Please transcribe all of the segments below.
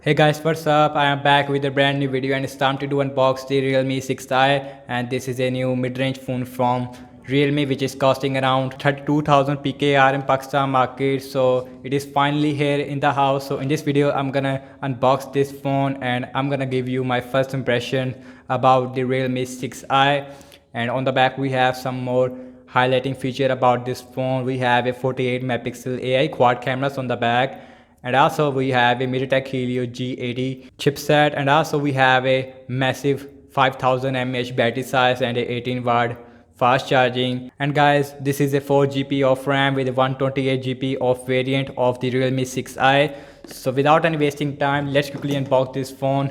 Hey guys, what's up? I am back with a brand new video and it's time to do unbox the Realme 6i, and this is a new mid-range phone from Realme which is costing around 32,000 PKR in Pakistan market. So it is finally here in the house. So in this video I'm gonna unbox this phone and I'm gonna give you my first impression about the Realme 6i. And on the back we have some more highlighting feature about this phone. We have a 48 megapixel AI quad cameras on the back, and also we have a MediaTek Helio G80 chipset, and also we have a massive 5000 mAh battery size and a 18-watt fast charging. And guys, this is a 4 GB of RAM with a 128 GB of variant of the Realme 6i. So without any wasting time, let's quickly unbox this phone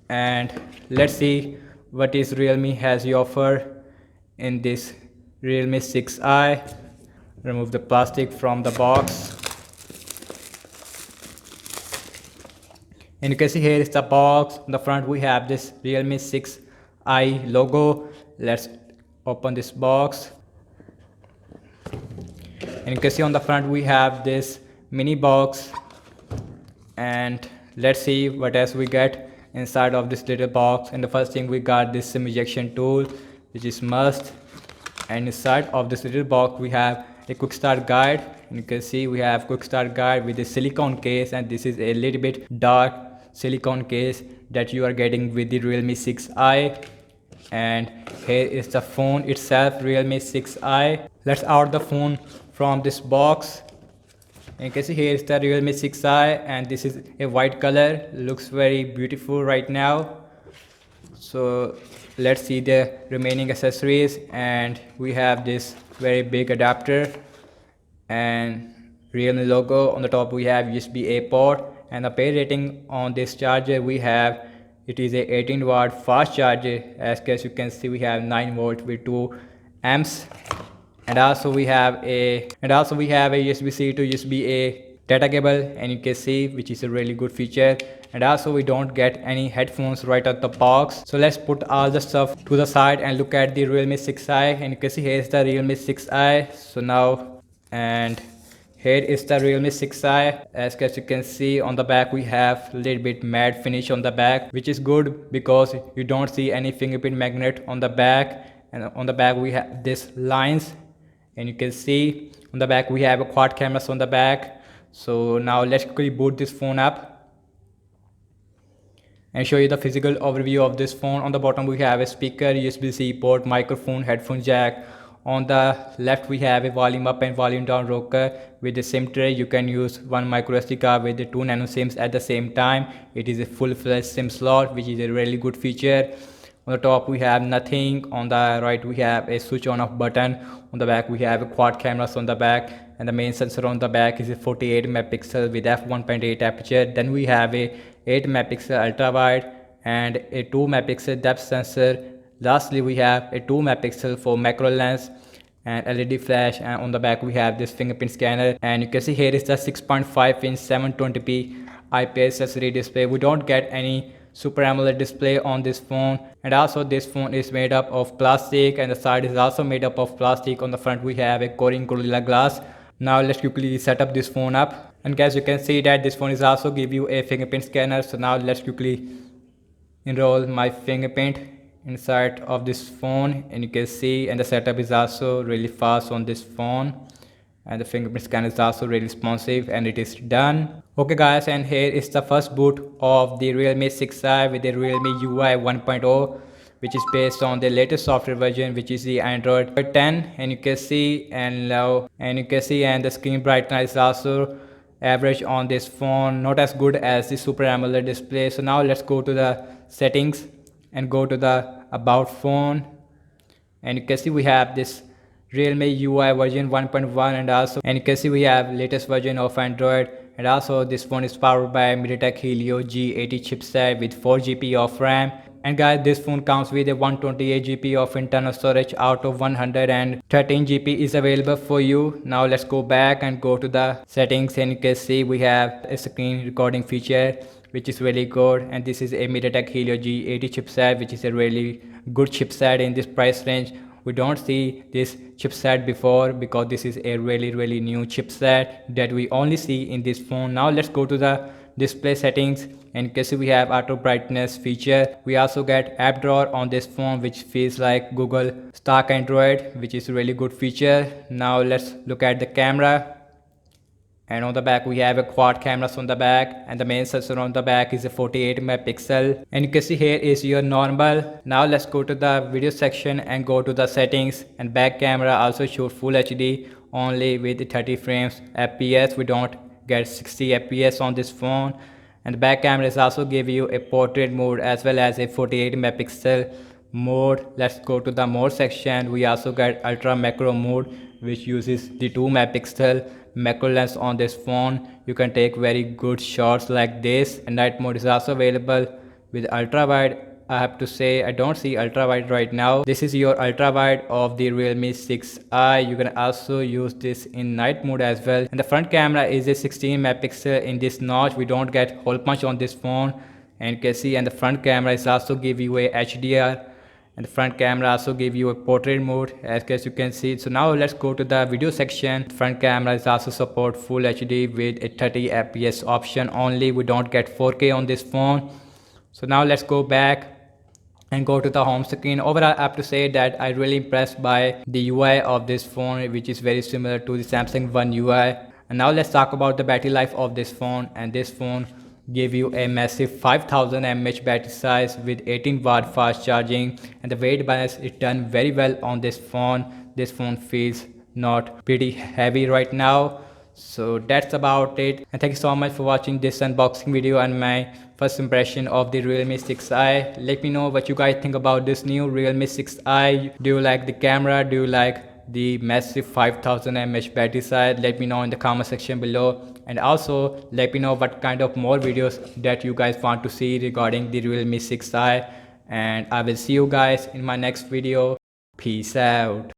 and let's see what is Realme has to offer in this Realme 6i. Remove the plastic from the box. And you can see here is the box. On the front we have this Realme 6i logo. Let's open this box. And you can see on the front we have this mini box. And let's see what else we get inside of this little box. And the first thing, we got this SIM ejection tool, which is must. And inside of this little box we have a quick start guide, and you can see we have quick start guide with a silicone case, and this is a little bit dark silicone case that you are getting with the Realme 6i. And here is the phone itself, Realme 6i. Let's out the phone from this box. And you can see here is the Realme 6i, and this is a white color, looks very beautiful right now. So let's see the remaining accessories. And we have this very big adapter and Realme logo. On the top we have USB-A port, and the pay rating on this charger we have, it is a 18-watt fast charger. As you can see, we have 9 volts with 2 amps. And also we have a USB-C to USB-A data cable, and you can see, which is a really good feature. And also we don't get any headphones right out the box. So let's put all the stuff to the side and look at the Realme 6i. And you can see here is the Realme 6i. So now, and here is the Realme 6i. As you can see on the back we have a little bit matte finish on the back, which is good because you don't see any fingerprint magnet on the back. And on the back we have this lines, and you can see on the back we have a quad cameras on the back. So now let's quickly boot this phone up and show you the physical overview of this phone. On the bottom we have a speaker, USB-C port, microphone, headphone jack. On the left we have a volume up and volume down rocker with the SIM tray. You can use one micro SD card with the 2 nano SIMs at the same time. It is a full-fledged SIM slot, which is a really good feature. On the top we have nothing. On the right we have a switch on off button. On the back we have a quad cameras on the back, and the main sensor on the back is a 48 megapixel with f1.8 aperture. Then we have a 8 megapixel ultra wide and a 2 megapixel depth sensor. Lastly we have a 2 megapixel for macro lens and LED flash. And on the back we have this fingerprint scanner, and you can see here is the 6.5 inch 720p IPS LCD display. We don't get any Super AMOLED display on this phone. And also this phone is made up of plastic, and the side is also made up of plastic. On the front we have a Corning Gorilla Glass. Now let's quickly set up this phone up. And guys, you can see that this phone is also give you a fingerprint scanner. So now let's quickly enroll my fingerprint inside of this phone, and you can see, and the setup is also really fast on this phone, and the fingerprint scanner is also really responsive, and it is done. Okay guys, and here is the first boot of the Realme 6i with the Realme UI 1.0, which is based on the latest software version, which is the Android 10. And you can see, and the screen brightness is also average on this phone, not as good as the Super AMOLED display. So now let's go to the settings and go to the about phone, and you can see we have this Realme UI version 1.1, and you can see we have latest version of Android. And also this phone is powered by MediaTek Helio G80 chipset with 4 GB of RAM. And guys, this phone comes with a 128 GB of internal storage out of 113 GB is available for you. Now let's go back and go to the settings, and you can see we have a screen recording feature, which is really good. And this is a MediaTek Helio G80 chipset, which is a really good chipset in this price range. We don't see this chipset before because this is a really new chipset that we only see in this phone. Now let's go to the display settings. In case we have auto brightness feature, we also get app drawer on this phone, which feels like Google Stock Android, which is a really good feature. Now let's look at the camera. And on the back we have a quad cameras on the back, and the main sensor on the back is a 48 megapixel, and you can see here is your normal. Now let's go to the video section and go to the settings, and back camera also shows full HD only with 30 frames fps. We don't get 60 fps on this phone. And the back cameras also give you a portrait mode as well as a 48 megapixel mode. Let's go to the mode section. We also get ultra macro mode, which uses the 2 megapixel macro lens on this phone. You can take very good shots like this. And night mode is also available with ultra wide. I have to say I don't see ultra wide right now. This is your ultra wide of the Realme 6i. You can also use this in night mode as well. And the front camera is a 16 megapixel in this notch. We don't get hole punch on this phone, and you can see, and the front camera is also give you a HDR, and the front camera also give you a portrait mode, as you can see. So now let's go to the video section. The front camera is also support full HD with a 30 fps option only. We don't get 4K on this phone. So now let's go back and go to the home screen. Overall, I have to say that I really impressed by the UI of this phone, which is very similar to the Samsung One UI. And now let's talk about the battery life of this phone. And this phone give you a massive 5000 mAh battery size with 18 watt fast charging, and the weight balance is done very well on this phone. This phone feels not pretty heavy right now. So that's about it, and thank you so much for watching this unboxing video and my first impression of the Realme 6i. Let me know what you guys think about this new Realme 6i. Do you like the camera? Do you like the massive 5000 mAh battery size? Let me know in the comment section below, and also let me know what kind of more videos that you guys want to see regarding the Realme 6i, and I will see you guys in my next video. Peace out.